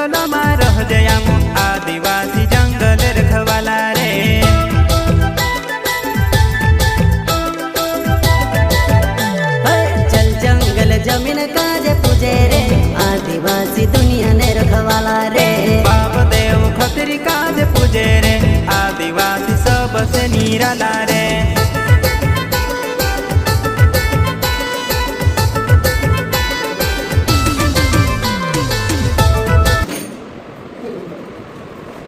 जंगल में रह जयाम आदिवासी जंगल रखवाला रे। चल जंगल जमीन काजे पूजे रे आदिवासी दुनिया ने रखवाला रे। बाप देव खतरी काज पूजे रे आदिवासी सबसे निराला रे।